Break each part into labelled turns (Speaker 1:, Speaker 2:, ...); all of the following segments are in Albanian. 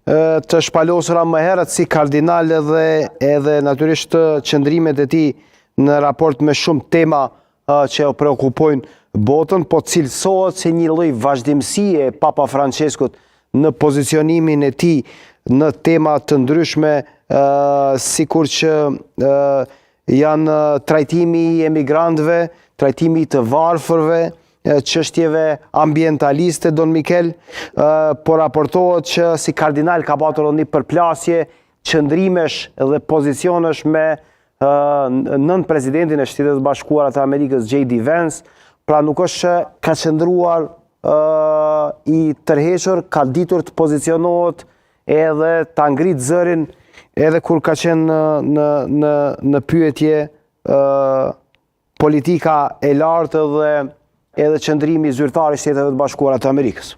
Speaker 1: të shpalosura më herët si kardinal edhe natyrisht qëndrimet e tij në raport me shumë tema që o preokupojnë botën, po cilësohet si një lloj vazhdimësie e Papa Franceskut në pozicionimin e tij në tema të ndryshme, sikur që janë trajtimi i emigrantëve, trajtimi të varfërve, çështjeve ambientaliste, Don Mikel, po raportohet që si kardinal ka patur një përplasje qëndrimesh dhe pozicionesh me nën presidentin e Shtetet e Bashkuara të Amerikës, J.D. Vance, pra nuk është që ka qëndruar i tërhequr, ka ditur të pozicionohet edhe ta ngrit zërin edhe kur ka qenë në pyetje politika e lartë dhe edhe qëndrimi zyrtar i Shteteve të Bashkuara të Amerikës.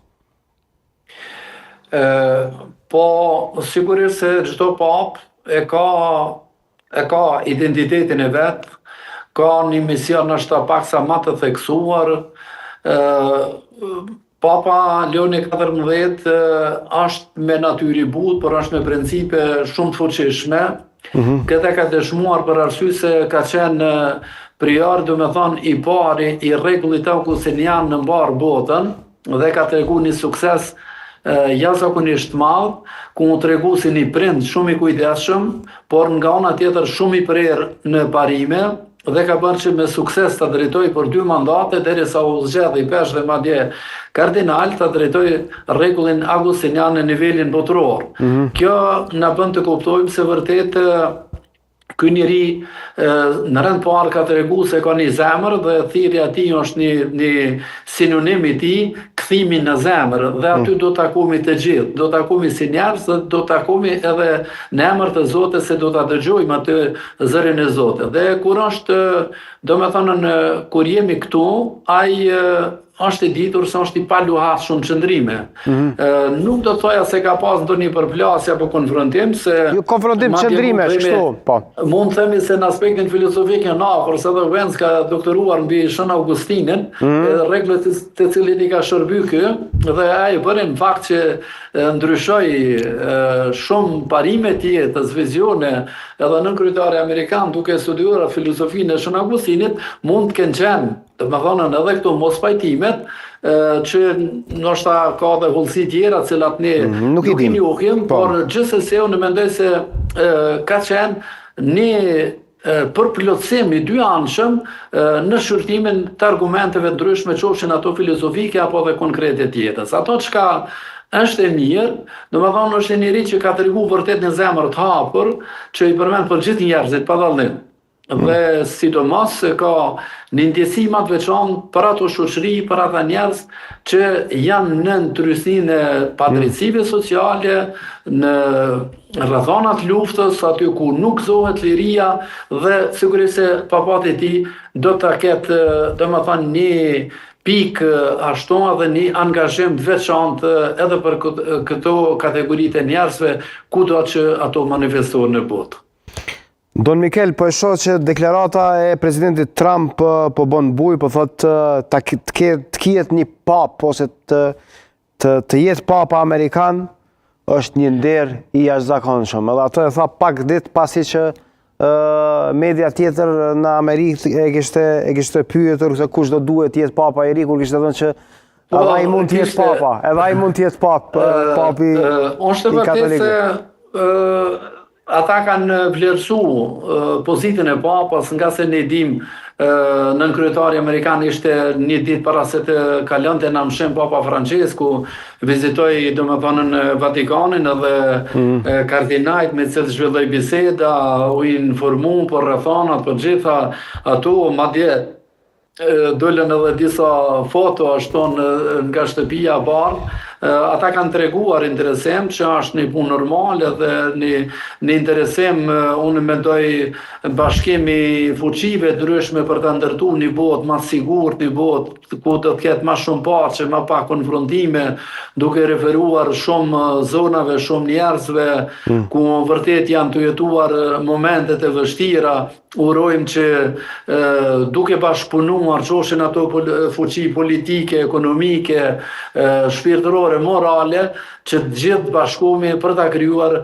Speaker 2: Po, sigurisht se çdo pap e ka identitetin e vet, ka një mision është pak sa më të theksuar. Papa Leoni XIV është me natyrë i butë, por është me principe shumë të fuqishme. Këtë ka dëshmuar për arsye se ka qenë prior, do me thonë, i pari i rregullit augustinian në mbar botën dhe ka tregu një sukses jashtëzakonisht madh, ku u tregu si një prind shumë i kujdesshëm, por nga ana tjetër shumë i prerë në parime dhe ka bërë që me sukses ta drejtoi për 2 mandate derisa u zgjedh i pesh dhe madje kardinal ta drejtoi rregullin augustinian në nivelin botror. Kjo na bën të kuptojmë se vërtet ky njeri në rend parë ka tregu se ka një zemër dhe thirrja e tij është një sinonim i tij, kthimi në zemër, dhe aty do takojmë të gjithë, do takojmë si njerëz, do takojmë edhe në emër të Zotit, se do ta dëgjojmë atë zërin e Zotit. Dhe kur është, domethënë kur jemi këtu, ai është i ditur se është i paluhatshëm qëndrime. Nuk do të thoja se ka pas ndonjë përplasje apo konfrontim, se
Speaker 1: konfrontim qëndrime, kështu, po.
Speaker 2: Mund të themi se në aspektin filozofik janë afër, se edhe Vance ka doktoruar mbi Shën Augustinin, rregullat të cilit i ka shërby ky, dhe ai bëri në fakt që ndryshoi shumë parime të jetës, vizione, edhe nën kryetari amerikan duke studiuar filozofinë e Shën Augustinit, mund të kenë qenë, të më thonë edhe këto mos pajtimet, që ndoshta ka dhe hullësi tjera, cilat ne nuk i njohim, por gjithsesi unë mendoj se ka qenë një përplotësim i dyanshëm në shërtimin të argumenteve ndryshme, qofshin ato filozofike apo dhe konkrete të jetës. Ato çka është e mirë, domethënë është njëri që ka tregu vërtet në zemër të hapur, që i përmend për gjithë njerëzit pa dallim. Dhe sidomos se ka një ndjesi më të veçantë për ato shoqëri, për ata njerëz që janë në ndrysinë e padrejtësive sociale, në rrethonat luftës, aty ku nuk gëzohet liria, dhe sigurisht se papati i tij do ta ketë, domethënë, një pikë ashtu edhe një angazhim të veçantë edhe për këto kategoritë e njerëzve, kudo që ato manifestohen në botë.
Speaker 1: Don Mikel, po e shoh që deklarata e presidentit Trump po bën buj, po thotë të kihet një pap ose të jetë papa amerikan është një nder i jashtëzakonshëm. Edhe ato e tha pak ditë pasi që media tjetër në Amerikë e kishte pyetur se kush do duhet të jetë papa i ri, kur kishte thënë që edhe ai mund të jetë papa, edhe ai mund të jetë papi i katolikëve.
Speaker 2: Ata kanë vlerësu pozitën e papas, nga se ne dim nën kryetari amerikan ishte një ditë para se të kalonte në Mshëm Papa Francesku, vizitoi domethënë në Vatikanin edhe kardinajt me cilët zhvilloi biseda, u informu për rrethonat, për gjitha ato, madje dolën edhe disa foto ashtu nga shtëpia e bardhë. Ata kanë treguar interesim që është një punë normale dhe një interesim, unë mendoj, bashkimi fuqive ndryshme për të ndërtuar një botë më sigurt, një botë ku do të ketë më shumë paqe, më pak konfrontime, duke referuar shumë zonave, shumë njerëzve, ku vërtet janë të jetuar momentet e vështira. Urojmë që duke bashkëpunuar, qofshin ato fuqi politike, ekonomike, shpirtërore morale që të gjithë bashkohemi për ta krijuar